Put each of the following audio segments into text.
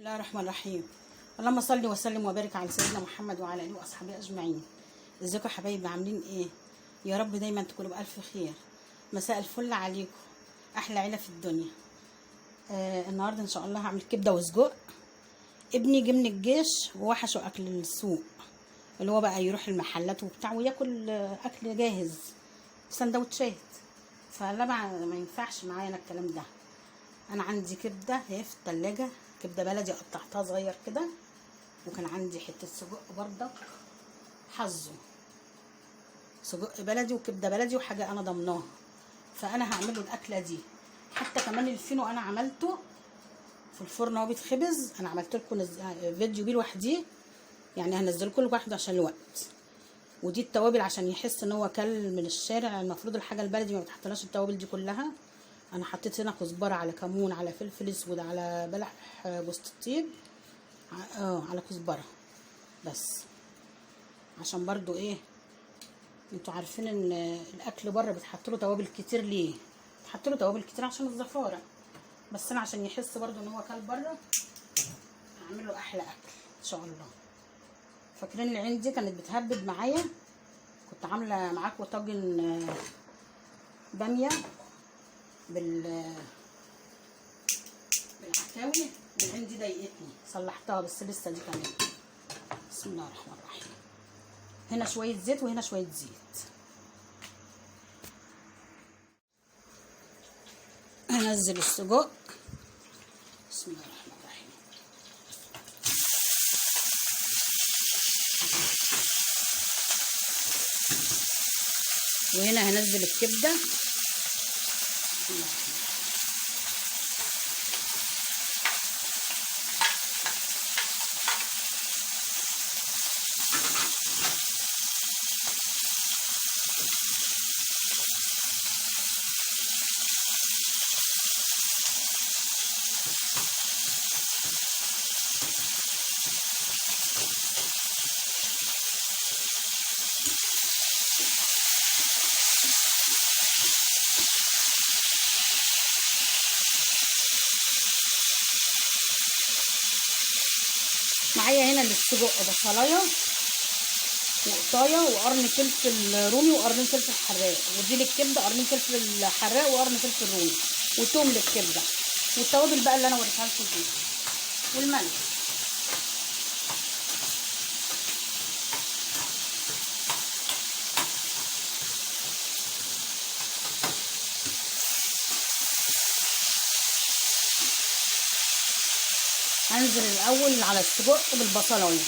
الله الرحمن الرحيم. اللهم صل وسلم وبارك على سيدنا محمد وعلى اله واصحابه اجمعين. ازيكم يا حبايبي، عاملين ايه؟ يا رب دايما تكونوا بالف خير. مساء الفل عليكم، احلى عيله في الدنيا. النهارده ان شاء الله هعمل كبده وسجق. ابني جه من الجيش ووحشه اكل السوق، اللي هو بقى يروح المحلات وبتاع وياكل اكل جاهز، سندوتشات. فلا ما ينفعش معايا انا الكلام ده. انا عندي كبده هي في التلاجة، كبده بلدي قطعتها صغير كده، وكان عندي حته سجق بردك حظه، سجق بلدي وكبده بلدي وحاجه انا ضمناها. فانا هعمله الاكله دي. حتى كمان الفينو انا عملته في الفرن وهو بيتخبز، انا عملت لكم فيديو بيه لوحديه، يعني هنزل لكم لوحده عشان الوقت. ودي التوابل عشان يحس ان هو كل من الشارع. المفروض الحاجه البلدي ما بتحطلهاش التوابل دي كلها. انا حطيت هنا كزبره على كمون على فلفل اسود على بلح جوز الطيب، على كزبره بس، عشان برضو ايه، انتوا عارفين ان الاكل بره بتحط له توابل كتير. ليه بتحط له توابل كتير؟ عشان الزفاره. بس انا عشان يحس برضو ان هو كل بره هعمل له احلى اكل ان شاء الله. فاكرين العين دي كانت بتهبد معايا؟ كنت عامله معاكم طاجن باميه بالعكاوي. العين دي ضايقتني صلحتها، بس لسه دي كمان. بسم الله الرحمن الرحيم. هنا شويه زيت وهنا شويه زيت. هنزل السجق. بسم الله الرحمن الرحيم. وهنا هنزل الكبده. بسم الله الرحمن الرحيم. معايا هنا السجق بصلايه وقطايه وقرن فلفل رومي وقرن فلفل حراق، ودي للكبده قرن فلفل حراق وقرن فلفل رومي، وتوم للكبده، والتوابل بقى اللي انا وريتها لكم دي، والملح. هنزل الاول على السجق بالبصلايه،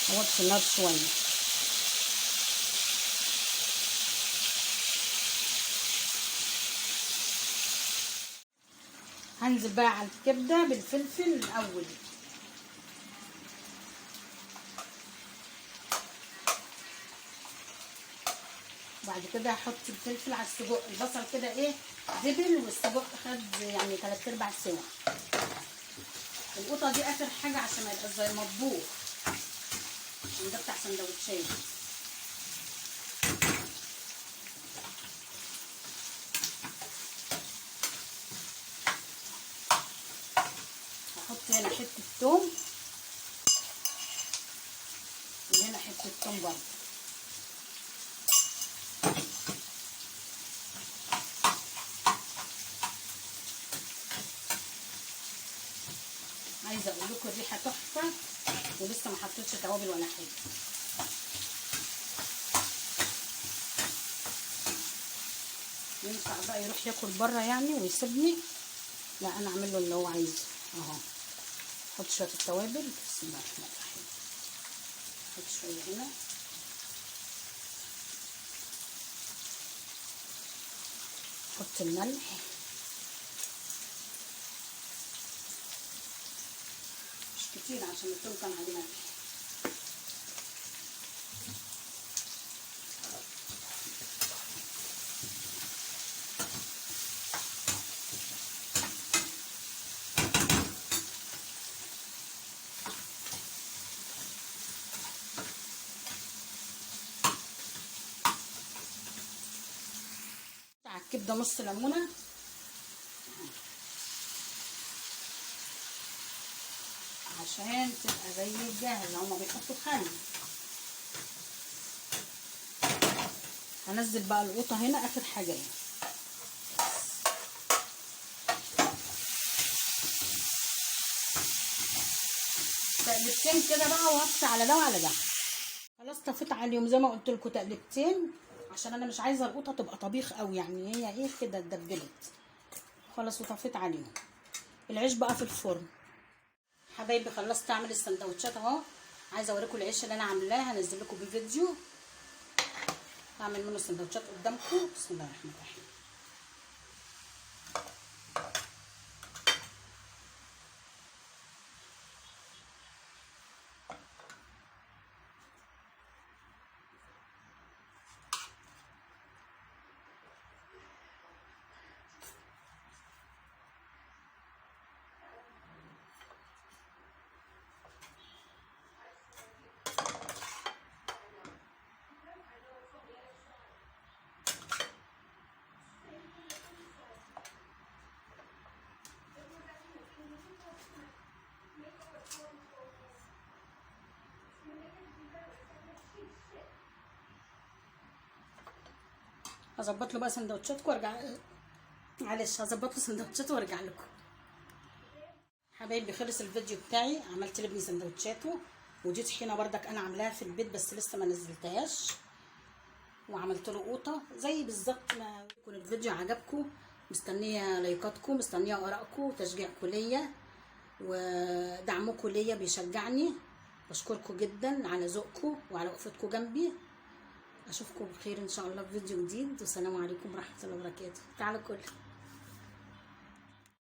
اوطي النار شويه. هنزل بقى على الكبده بالفلفل الاول، بعد كده هحط الفلفل على السجق. البصل كده ايه دبل، والسجق خد يعني 3/4 سوا. القطه دي اخر حاجه عشان ما يبقاش زي المطبوخ، عشان ده بتاع سندوتشات. هحط هنا حته توم، وهنا حته توم برضه. عايزه اقول لكم الريحه تحفه، ولسه ما حطيتش توابل ولا حاجه. ينفع بقى يروح ياكل بره يعني ويسيبني؟ لا، انا اعمل له اللي هو عايزه اهو. احط شويه التوابل. بسم الله الرحمن الرحيم. احط شويه هنا، احط الملح، مش كتير عشان التوم كان عليه ملح. كبده نص ليمونه عشان تبقى زي الجاهز. هما بيحطوا خل. هنزل بقى القوطه هنا اخر حاجه يعني. تقلبتين كده بقى وهطفي على ده وعلى ده. خلاص طفيت عليهم زي ما قلت لكم تقلبتين، عشان انا مش عايزه القوطه تبقى طبيخ قوي يعني، هي ايه كده اتدبلت خلاص. وطفيت عليهم. العيش بقى في الفرن. حبايبي خلصت اعمل السندوتشات اهو. عايزه اوريكم العيش اللي انا عاملاه، هنزل لكم بيه فيديو هعمل منه سندوتشات قدامكم. بسم الله الرحمن الرحيم. هظبط له بقى سندوتشاتكم وارجع. معلش هظبط له سندوتشاته وارجع لكم. حبايبي خلص الفيديو بتاعي، عملت لابني سندوتشاته، ودي طحينه بردك انا عاملاها في البيت بس لسه ما نزلتهاش، وعملت له قوطه زي بالظبط. ما يكون الفيديو عجبكم، مستنيه لايكاتكم، مستنيه ارائكم وتشجيعكم ليا ودعمكم ليا بيشجعني. بشكركم جدا على ذوقكم وعلى وقفتكم جنبي. اشوفكم بخير ان شاء الله في فيديو جديد، والسلام عليكم ورحمه الله وبركاته. تعالوا كل